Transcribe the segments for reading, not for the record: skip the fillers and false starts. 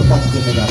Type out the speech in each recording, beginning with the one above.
Tetap di Medan.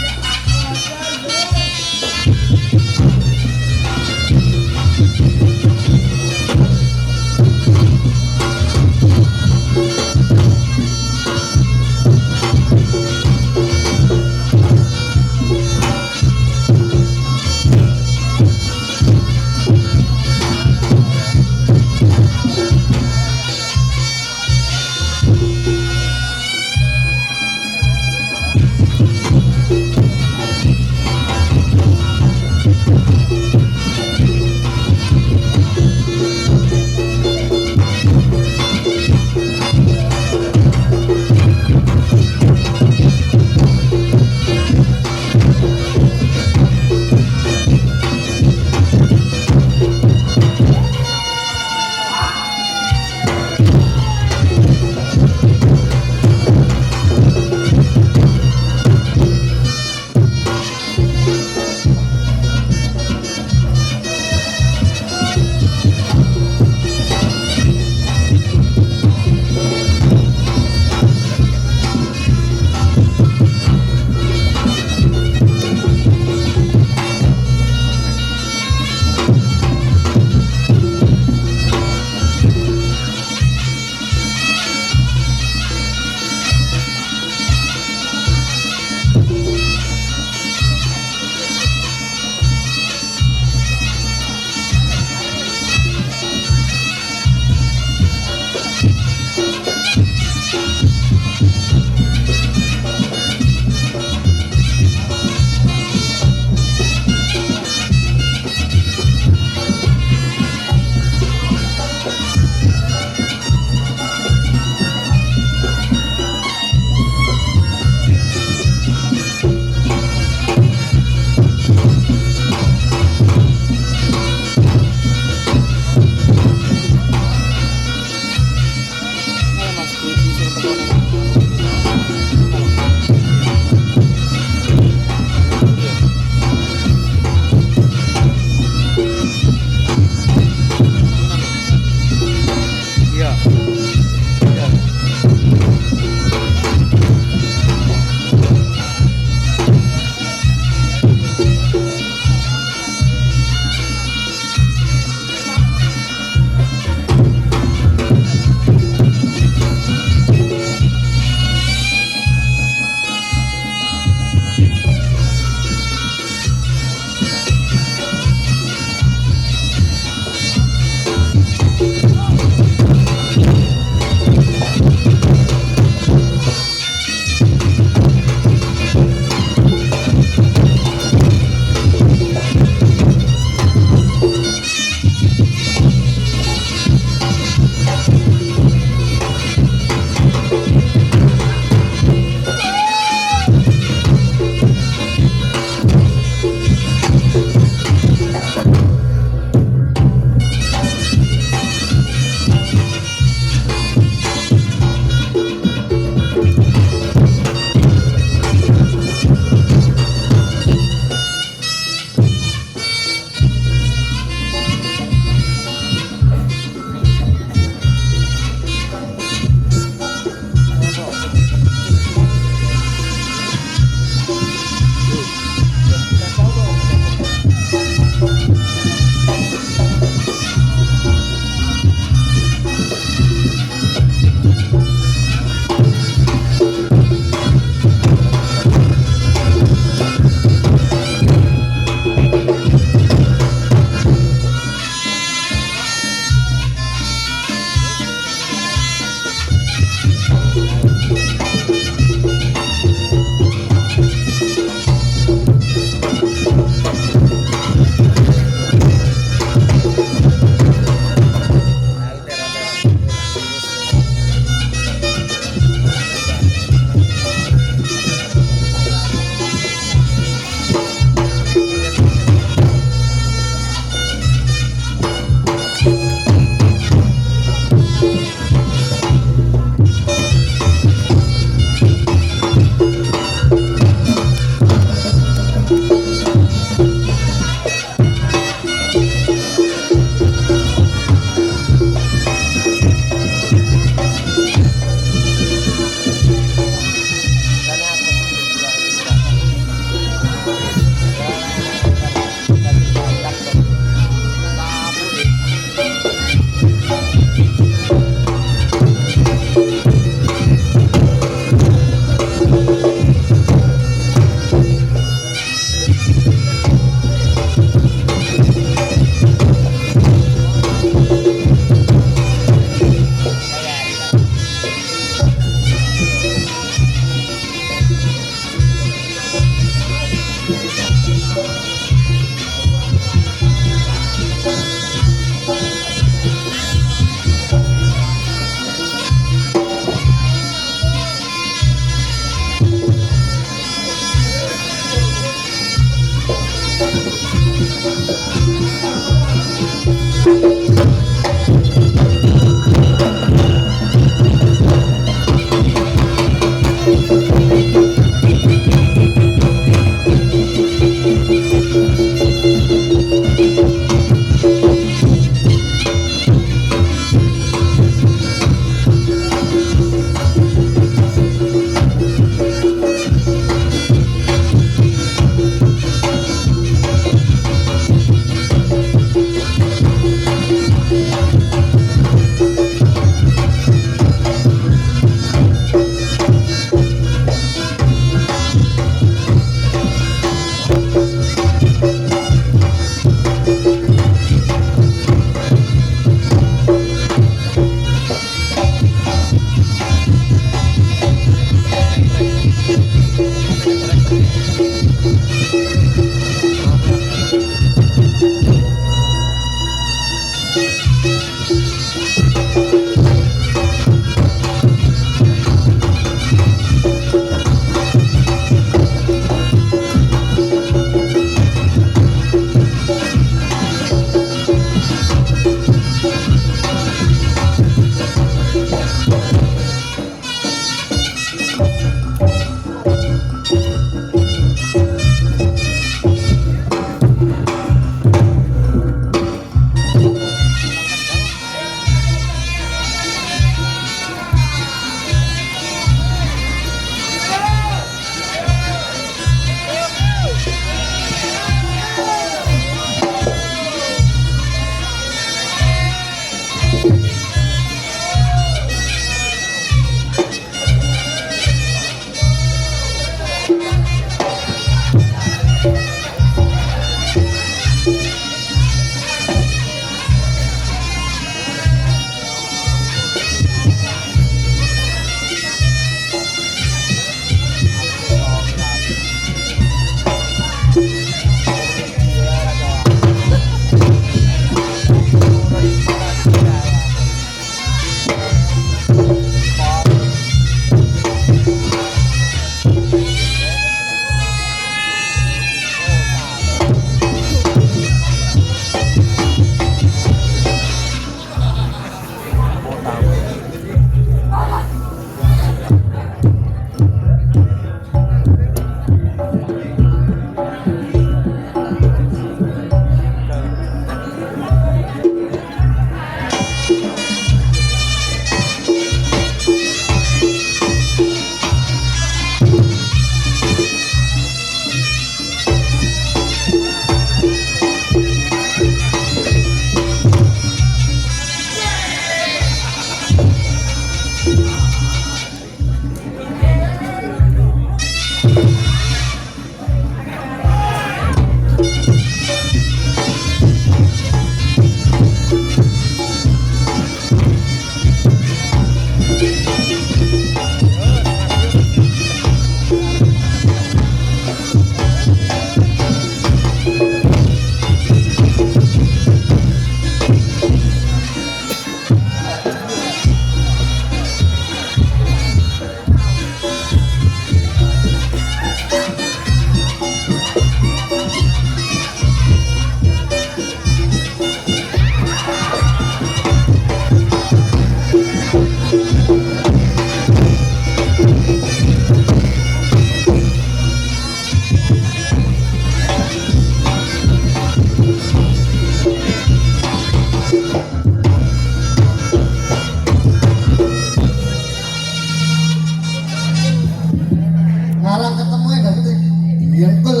Yengkul.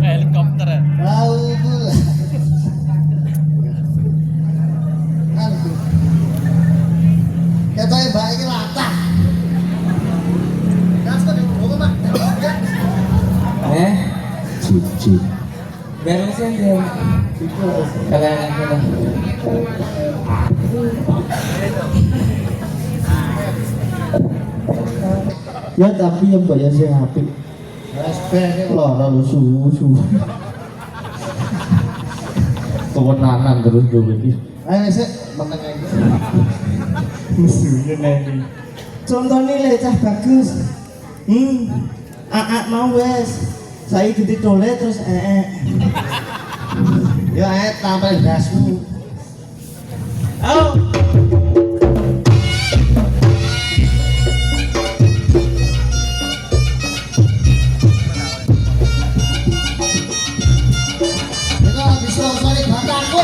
Helikopter ya? Tahu pula. Aduh. Ketoke mbak iki latah. Gas kok dibuka, Pak. Cici. Beresin dia. Kalau ya tapi yang bayar sih apik. SPN Lara lu susu. Kewenangan terus gue ini. ayo sik meneng iki. Musuhnya nanti. Contohnya lecah bagus. Mau wes. Saya titik tole terus Ya tampil gasmu. Oh. Itu habis longsori batangku.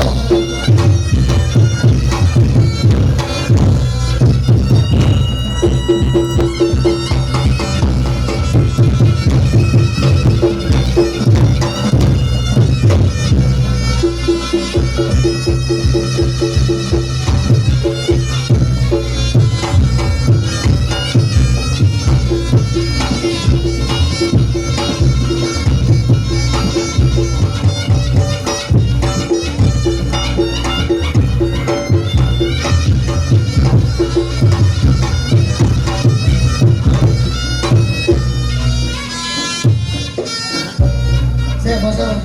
Saya bosnya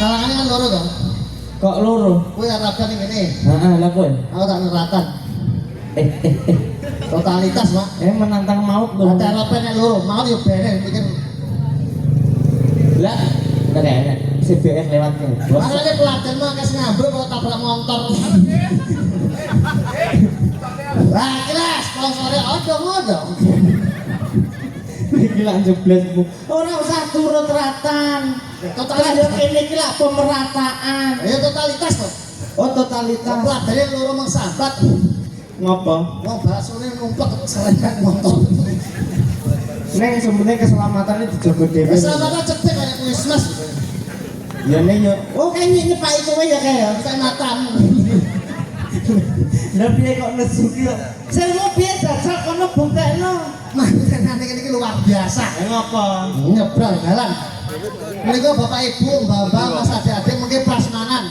kalangannya kan loro dong. Kok loro? Kue Arabkan yang ini. Lah kowe. Aku tak neratan. Totalitas pak. Menantang maut lho. Ada Arabkan yang loro. Mau ya bener bikin. Lah, enak. CBS lewatnya. Makanya pelatihan mah kasih ngabur kalau tabrak motor. Wah kelas, kalau sore odong-odong. Iki lak jeblesmu. Ora usah turut ratan. Totalitas. Ini iki lak pemerataan. Ya totalitas kok. Oh, totalitas. Pelatihannya loro mengsahabat. Ngopo? Mau baksonya numpuk selengkat motor. Neng sebenarnya keselamatannya dijogo dhewe. Keselamatan cepet kayak Christmas. Ya neng yo. Oh, kayaknya nyepaki kowe ya kayak. Kita matam. Lah piye kok nesu ki kok. Selmu piye jajal kono bongkekno. Mantenan ini luar biasa. Ngopo? Nyebrang jalan. Mereka bapak ibu, mbak-mbak, mas adik-adik mungkin prasmanan.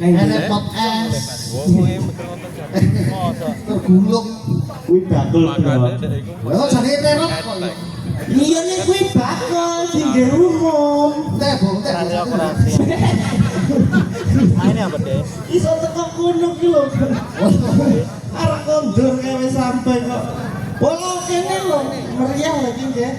Enek pop es. Tergulung. Kuwi bakul, Bro. Lho jadi terop kok. Iya nih kuwi bakul sing umum. Teh, Bung, teh. Mainnya apa deh? Iso teko kono ki lho. Arek kondur kae wis sampe kok. Wala kene lho, meriah lagi nggih.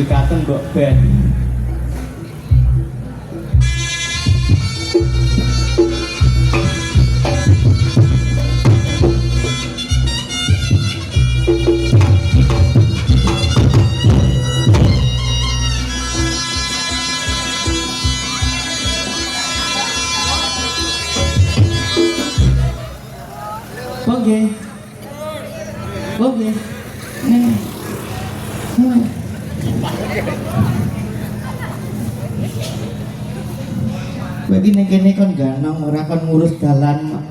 Katen kok ben. Oke. Oke. Bagi ning kene kon ganong ora kon ngurus dalan.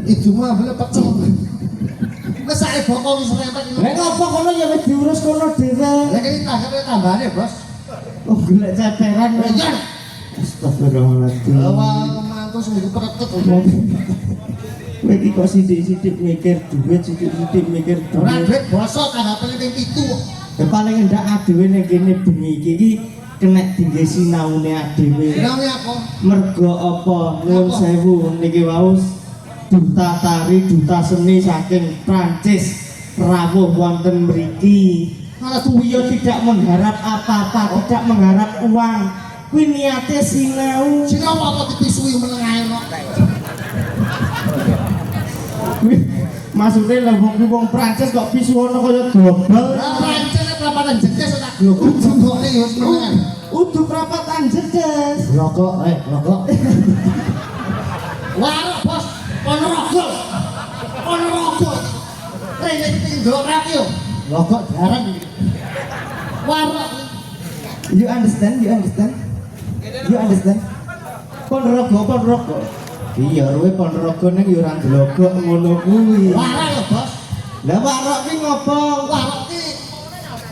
Ibu mah boleh pecel. Wes sak bokong serempet. Lah ngopo kono ya wis diurus kono dhewe. Lah kene tambahane, Bos. Oh golek ceperan. Iya. Astagfirullahaladzim. Awal mantu seminggu peretet. Kowe iki kok sithik-sithik mikir duit, sithik-sithik mikir Ora duit. duit bosok tanggapane ping 7. Ya paling enggak adewe ning kene bengi iki kena tinggi sinaune adewe. Sinaune apa? Mergo apa? Nuwun sewu niki wau duta tari, duta seni saking Prancis rawuh wonten mriki. Malah Kuyo tidak mengharap apa-apa, tidak mengharap uang. Kuwi niate sinau. sinau apa dipisui meneng ae kok. Maksudnya lah wong Prancis kok pisuwono kaya dobel. Lah pancen prapatan jedes tak glogok jongkone ya menengan. Udu prapatan jedes. Glogok, glogok. Warok bos, Ponorogo. Ponorogo. Rene tinggal rak yo. Glogok jarang. Warok. You understand? You understand? You understand? Ponorogo. Iya, ruwe Ponorogo ning yo ora glogok ngono kuwi. Warok lho bos. Lah warok ki ngopo? Warok ki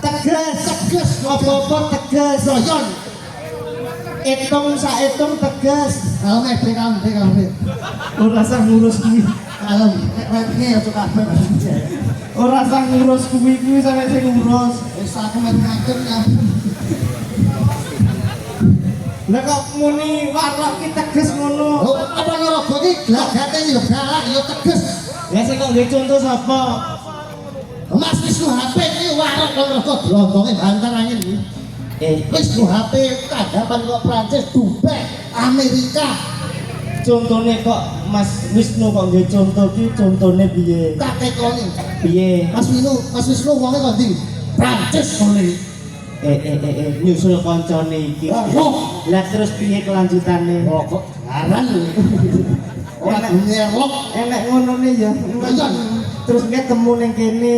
Tegas, apa-apa tegas. Loyon. Hitung sahitung tegas. Kalau mede kamu. Ora usah ngurus kuwi. Kalau ini ya suka Ora usah ngurus kuwi sampe sing ngurus. wis aku ngatur ya. Lah kok muni warok ki tegas ngono. Oh, apa Ponorogo ki glagate yo galak yo tegas. Lah sing kok nggih contoh sapa? Mas Wisnu HP iki warok Ponorogo blontonge banter angin iki. Wisnu HP kadapan kok Prancis, Dubai, Amerika. Contone kok Mas Wisnu kok nggih contoh ki contone piye? Tak tekoni. Piye? Mas Wisnu wonge kok ndi? Prancis oleh. Nyusul koncone iki. Lah terus piye kelanjutane? Kok aran. Ora nyerlok. Enek ngonone ya. Terus ketemu ning kene.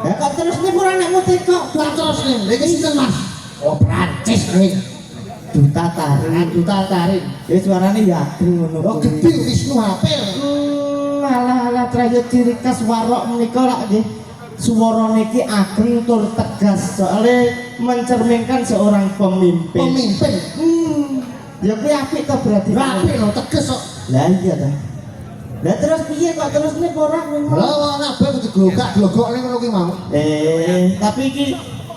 Ya kok terus nek ora nek muti kok Terus nih, iki sinten Mas? Oh, Prancis nih. duta tari. Duta tari. Ya suarane ya ageng ngono. Oh, gede Wisnu HP. Malah trayek ciri khas warok menika lak nggih. Suwarane iki ageng tur tegas soalnya mencerminkan seorang pemimpin. Pemimpin. Ya kuwi apik to berarti. Rapi lho tegas kok. Lah iya ta. Lah terus piye kok terus nek ora kuwi? Lah ana bae kudu glogak-glogokne ngono ki mau. Tapi iki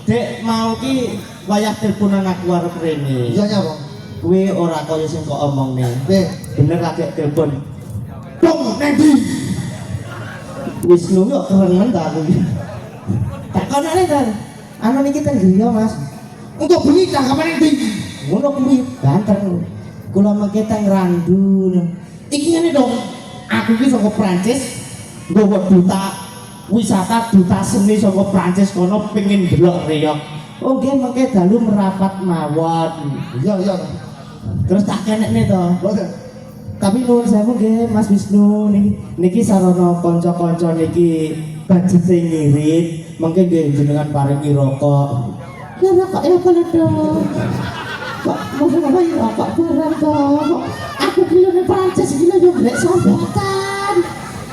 Dek mau ki wayah teleponan aku arep rene. Iya nya, Bang. Kuwi ora kaya sing kok omongne. Bener lagi telepon. Bong Nendi. Wisnu yo kerengen ta aku. Takonane ta. Anu niki teng griya, Mas. Untuk bengi tanggapan Nendi. Ngono kuwi banter. Kula mengke teng Randu. Iki ngene dong. Aku ki saka Prancis nggawa duta wisata duta seni saka Prancis kono pengin delok reog. Oh nggih mengke dalu merapat mawon. Iya. Terus tak kenekne to. Boten. Tapi nuwun sewu nggih Mas Wisnu niki sarana kanca-kanca niki budget sing ngirit mengke nggih jenengan paringi rokok. Ya rokok ya apa to? Kok mau ngapain rokok barang to? Aku dulu ning Prancis iki lho yo golek sambutan.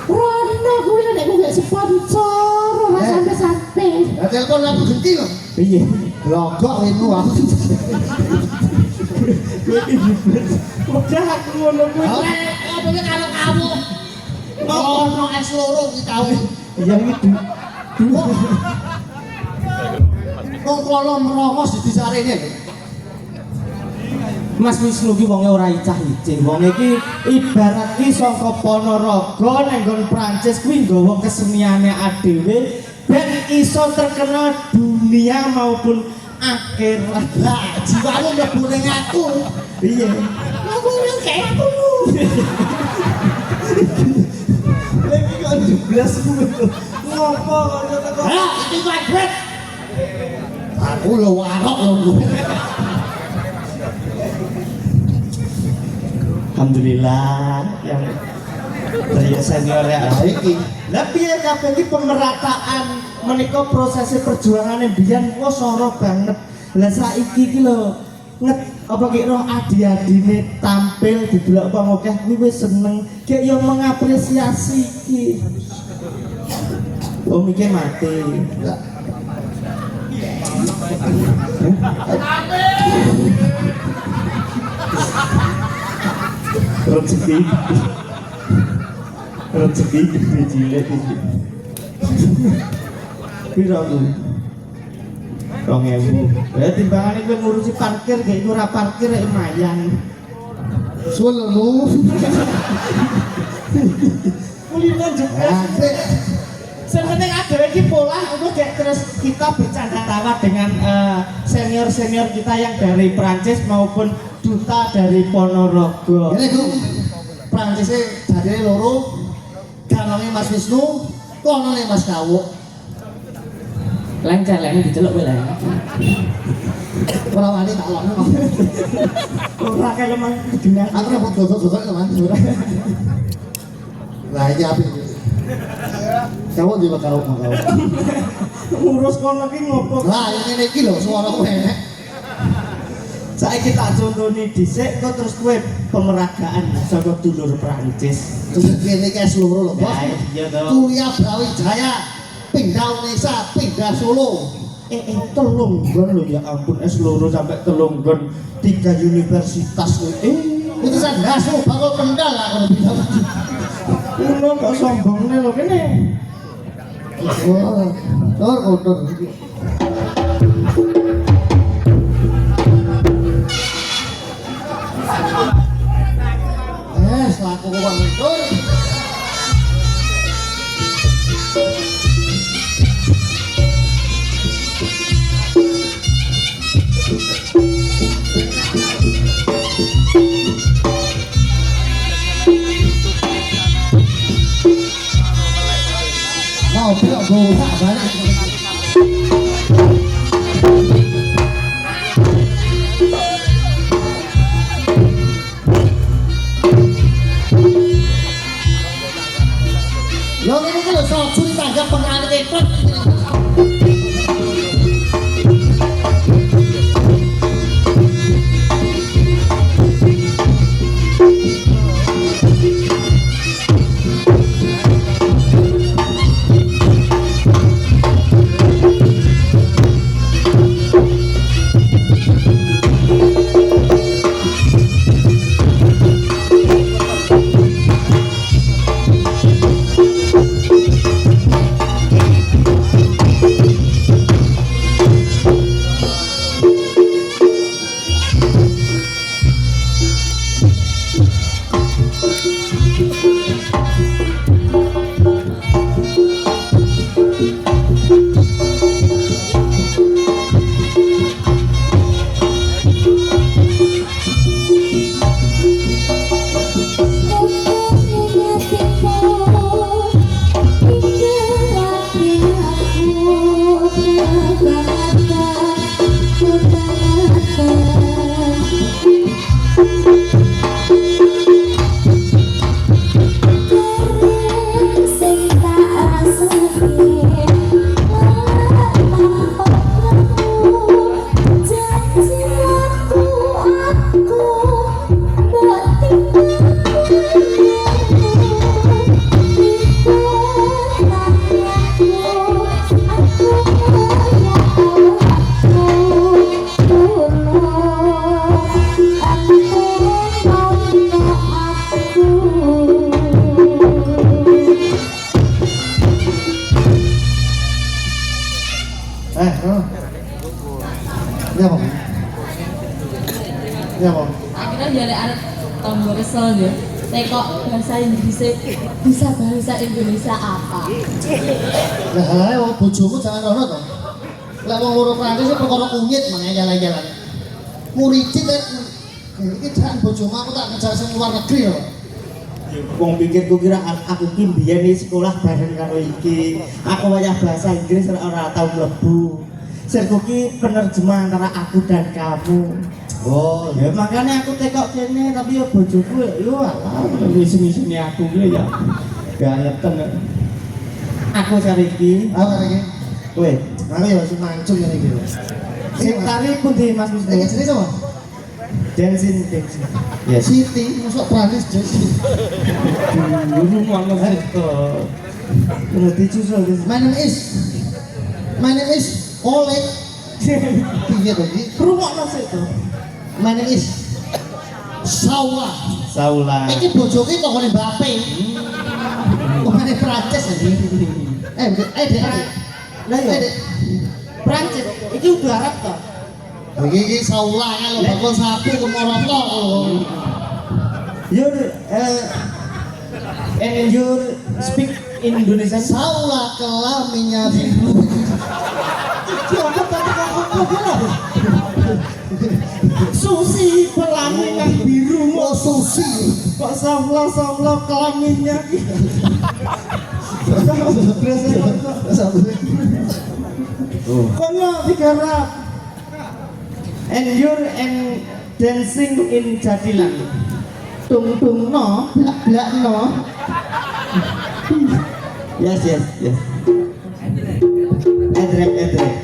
Rono kuwi nek golek sponsor ora sampe-sampe. Ya telepon aku genti lho. Piye? Logok Wisnu aku. Kowe iki jebret. Udah aku ngono kuwi. Ora, apa ki karo kamu? Ono es loro iki tau. Iya iki Wong kala merongos disarene. Mas Wisnu ki wonge ora icah-icih. Wong iki ibarat ki saka Ponorogo ning nggon Prancis kuwi nggawa keseniane adewe ben iso terkenal dunia maupun akhirat. Lah, jiwamu mlebu ning aku. Piye? Aku ning aku. Lagi kok jeblas kuwi. Ngopo kok teko? Lah, iki kok bet. Aku lho warok lho. Alhamdulillah yang saya senior ya iki. Lah piye kabeh iki pemerataan menika proses perjuangane biyen wis ora banget. Lah saiki iki lho apa ki roh adi-adine tampil didelok wong akeh kuwi wis seneng gek yo mengapresiasi iki. Oh mikir mati. rezeki rezeki gede cilik iki. Piro tuh? 2.000. Ya timbangane kowe ngurusi parkir gak iku ora parkir rek lumayan. Suwun lu. Kulino juga. Sementing ada lagi pola untuk kayak terus kita bercanda tawa dengan senior-senior kita yang dari Prancis maupun duta dari Ponorogo. Ini gue Prancisnya jadi loro, kanongnya Mas Wisnu, konongnya Mas Kawuk. Lancar lah, diceluk kowe lah. Ora wani tak lokno. Ora kaya lemah genah. Aku nek gogok-gogok teman. Lah iki apik. Kawuk di Kawuk. Ngurus kono ki ngopo? Lah ini iki lho suara kowe enek. Saiki tak contoni dhisik kok terus kowe pemeragaan saka dulur Prancis. Terus kene iki seluruh lho, Bos. Iya toh. Kuliah Brawijaya, pindah Unesa, pindah Solo. Telung gon lho ya ampun loro sampai telung gon 3 universitas kowe. Putusan dasu bakal kendal aku pindah. Kulo kok sombongne lho kene. Oh, kotor. Selaku uang itu. Mau tidak buka balik. Lo ini kan lo soal curi tangga pengalit ekor. Ya, Bang. Ya, Bang. Akhirnya jadi anak tombol kesel ya. Tekok bahasa Inggrisnya bisa bahasa Indonesia apa? Lah hae wong bojomu jangan rono to. Lah wong loro Prancis sing perkara kunyit mangane jalan-jalan. Murid kan iki jangan bojomu aku tak ngejar sing luar negeri lho. Wong pikirku kira aku ki mbiyen sekolah bareng karo iki. Aku wayah bahasa Inggris ora tau mlebu. Sirku ki penerjemah antara aku dan kamu. Oh, Ya makanya aku tekok kene tapi ya bojoku yo alah ngisi-ngisine aku ki ya. Gak ngeten. Aku cari iki, apa iki? kowe. Aku ya masih mancung ngene iki. Sing tari pundi Mas Iki Wisnu? jenenge sapa? Dancing. Ya Siti, masuk Prancis Jesse. Dulu ngono itu. Kudu dicusul guys. My name is Oleg. Piye to iki? Rungokno sik to. My name is Saula. Saula. Iki bojoke kok ngene Mbappe. Ngene Prancis iki. Dek. Lah ya. Prancis iki udah Arab toh. Iki Saula kan lho bakul sapi ke Moroko. Your and your speak Indonesian. Saula kelaminnya biru. Siapa tadi kamu Susi kelamin yang biru. Oh Susi. Kok Saula kelaminnya kono digarap and you're and dancing in Jatilan tung no blak no yes Edrek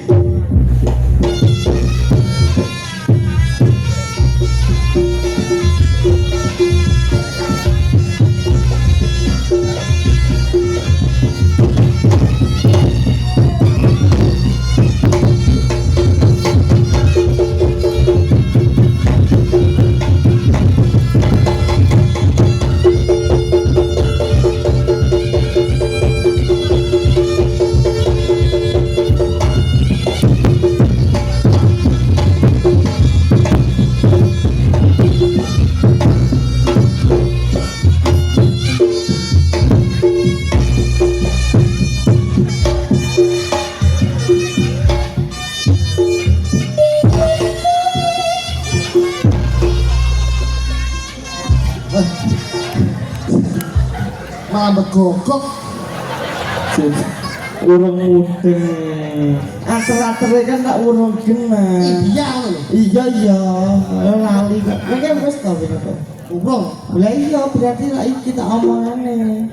malah begogok. urung mudeng ater-atere kan tak urung genah Iya lho. iya lali kok mungkin wis tau bener Urung. lah iya berarti lah iki kita omongane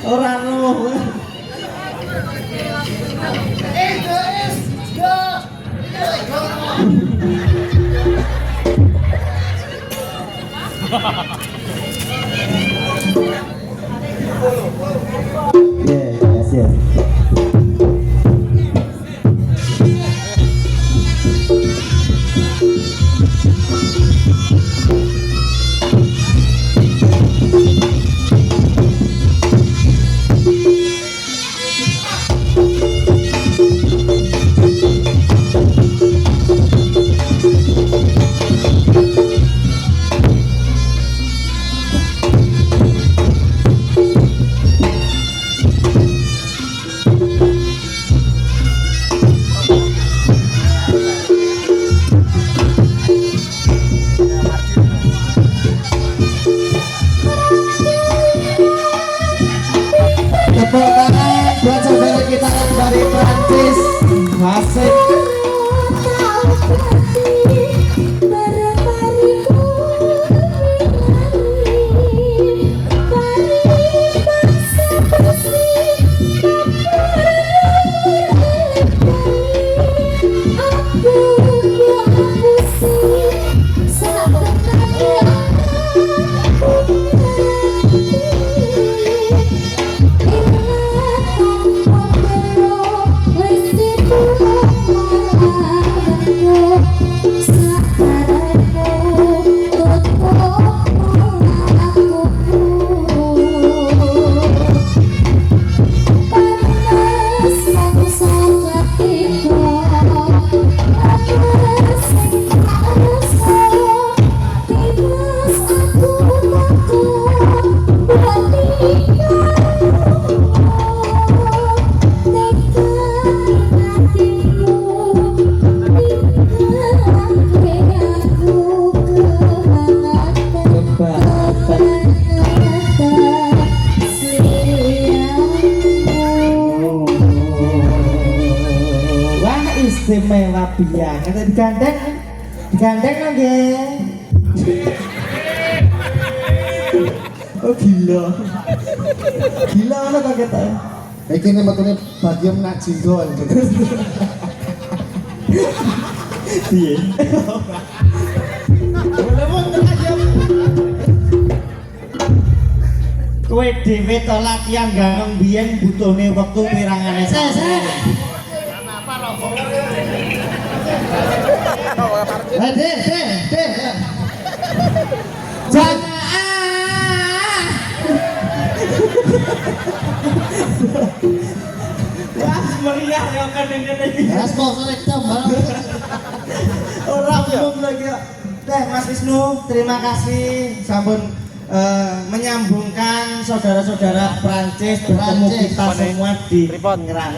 ora roh Yes. Tepuk tangan buat saudara kita dari Prancis. Asik. Istimewa biang, ada digandeng lagi. Oh gila mana kaget ya? Iki nek metune bagian nak jinggon. Iya. Kowe dhewe to latihan gangeng biyen butuhne wektu pirangane. Deh. Jamaah. Wah, meriah ya kan ini. Ya sponsor jam banget. Ora umum lagi ya. Mas Wisnu, terima kasih sampun menyambungkan saudara-saudara Prancis bertemu Prancis. kita semua di Tripod. Ngerang.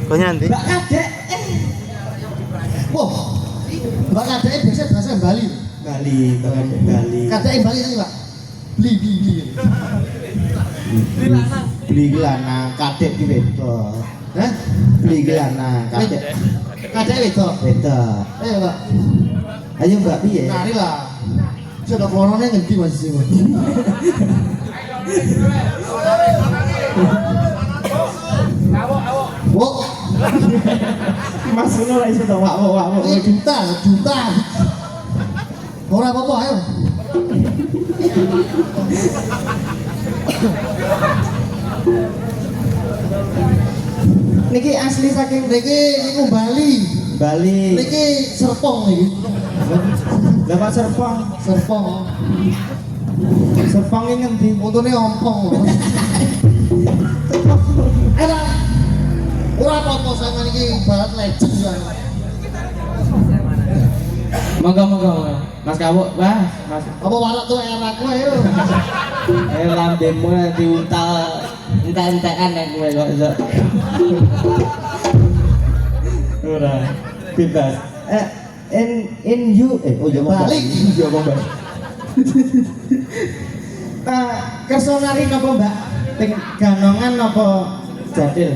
Kau nanti. Mbak Kadek, Wah. Mbak Kadek biasa bahasa Bali. Bali, Mbak Kadek Bali. Kadek Bali tadi, Pak. Beli. Beli lanang Kadek di wedok. Hah? Beli lanang Kadek Kadek wedok. wedok. Pak. Ayo Mbak piye? Nari lah. Sudah kelorone ngendi Mas sih. Wo, Mas Wisnu ora iso to wak. ini juta. Ora apa-apa, ayo. Niki asli saking Niki Bali. Bali. Niki Serpong niki. Lah Pak Serpong. Serpong. Serpong ini ngendi? Untune ompong. Era. Ora apa-apa sama niki barat legend ya. Monggo. Mas Kawo, Mas. Apa warak tuh era kowe yo. Lambemu diuntal entek-entekan nek kowe kok iso. Ora. Bebas. In you oh ya Balik. Ya Mbak. Kerso nari napa Mbak? Ping ganongan napa jadil?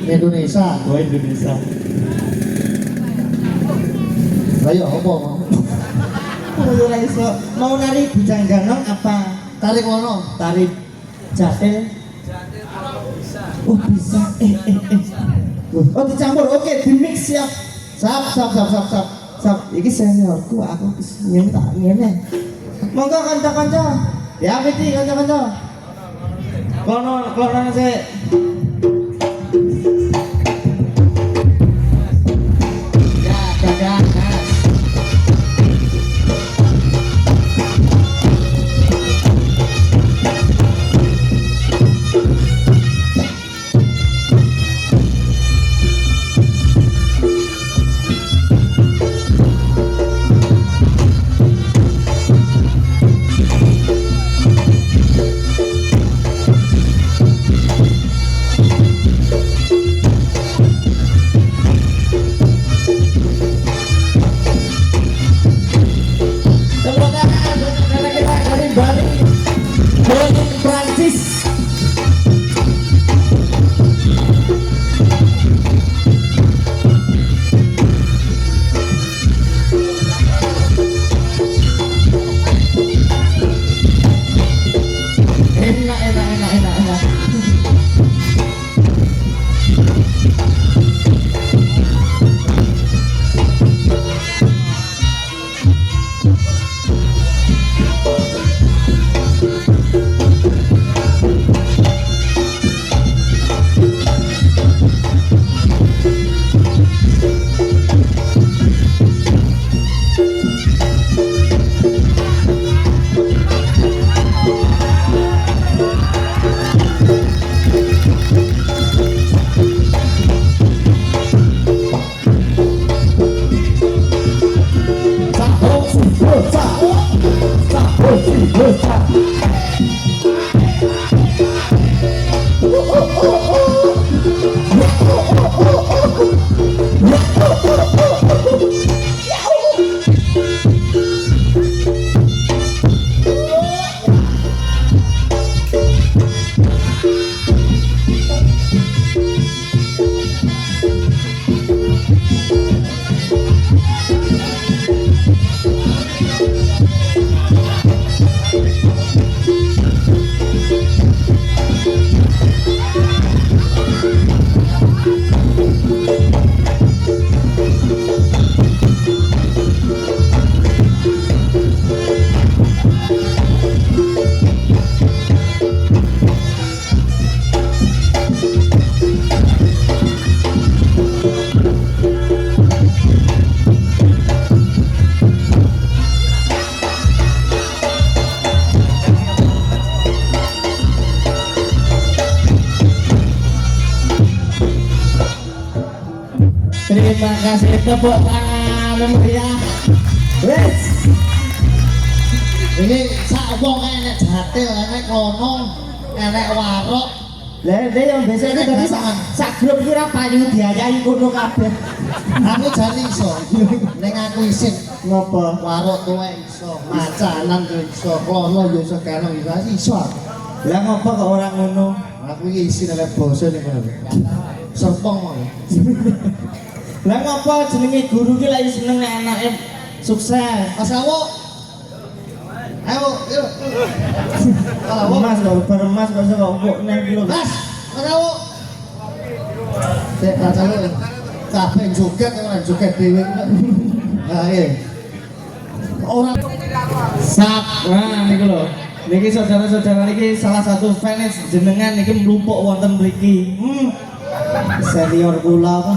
Indonesia. Oh Indonesia. Ayo apa? Ora iso. Mau nari bujang ganong apa Tarik ngono. tari jadil? Oh bisa. Oh dicampur. Oke, di mix siap. Sap. Iki seniorku, aku ngene tak ngene. Monggo kanca-kanca. Ya piti kanca-kanca. Kono sik. Ya, dadah, Mas. terima kasih tepuk tangan meriah. Wes. Ini sak wong enek jatil, enek klono, enek warok. Lah dia yang biasa itu tadi sak grup kira payu diayahi kono kabeh. Aku jane iso. Ning aku isin Ngopo? warok tuwek iso, macanan yo iso, klono yo iso, kanong iso. Lah ngopo kok ora ngono? Aku iki isin oleh basa ning kono. Serpong mau. Lah ngopo jenenge guru ki lagi seneng nek anake sukses. Mas Awo. Ayo, yuk. Awo. Mas kok beremas kok kok empuk nang ki lho. Mas, Mas Awo. Cek baca lu. Kabeh joget ora joget dhewe. Nah, iya. Ora Sak, nah niku lho. Niki saudara-saudara niki salah satu fans jenengan niki mlumpuk wonten mriki. Senior kula apa?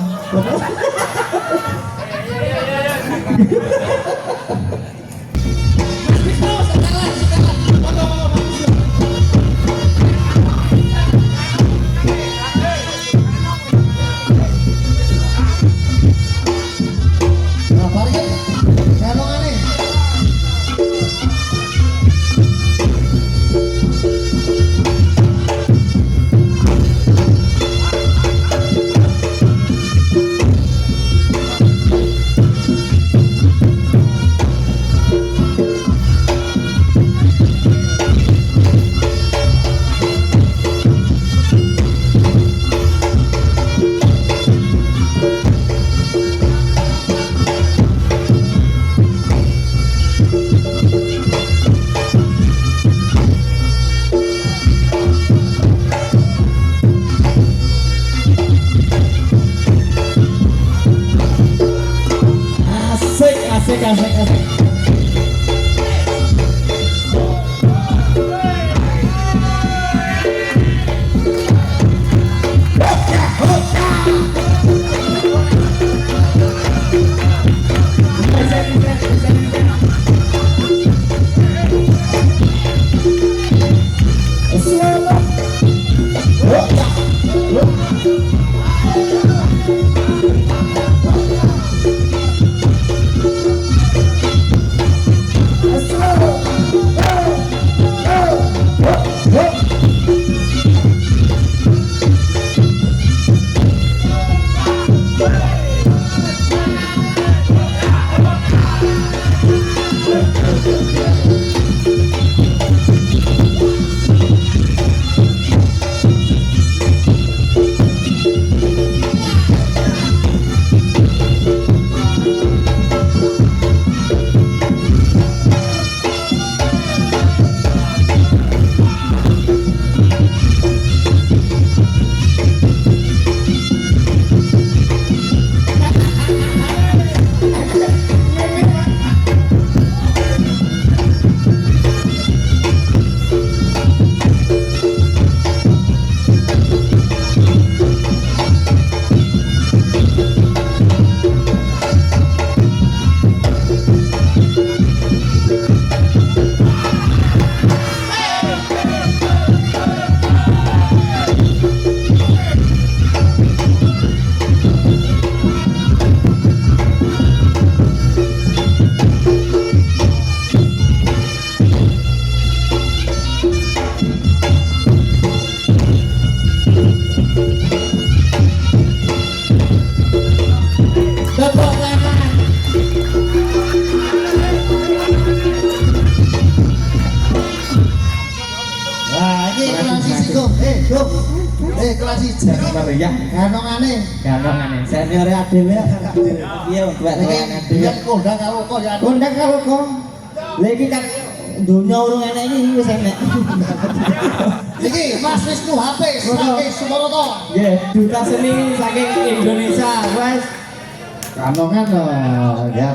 Nah, balik ya. Kanongane. Asik. kelas 1. Meriah. Ganongane. Ganongane. Senior dhewe. Iya, buat Iki biyen kondang karo kok ya. Kondang karo kok. Lha iki kan dunya urung enek iki wis enek. Iki Mas Wisnu HP saking Sumoroto. Nggih, duta seni saking Indonesia, wes. Ganongan to, ya.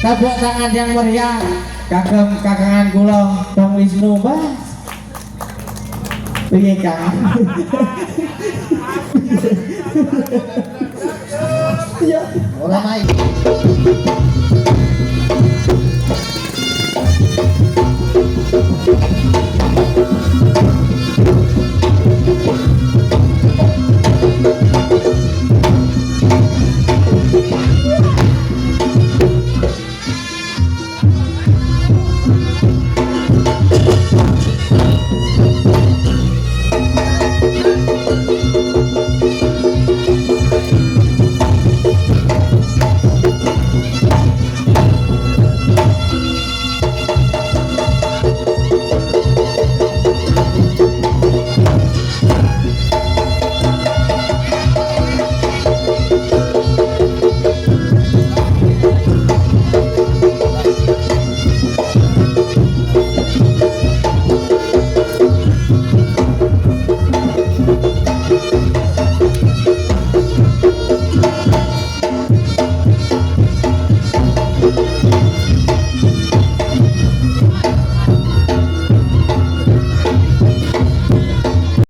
Tepuk tangan yang meriah kagem kakangan kula Bang Wisnu Mas. Piye Kang? Ya, Ora main.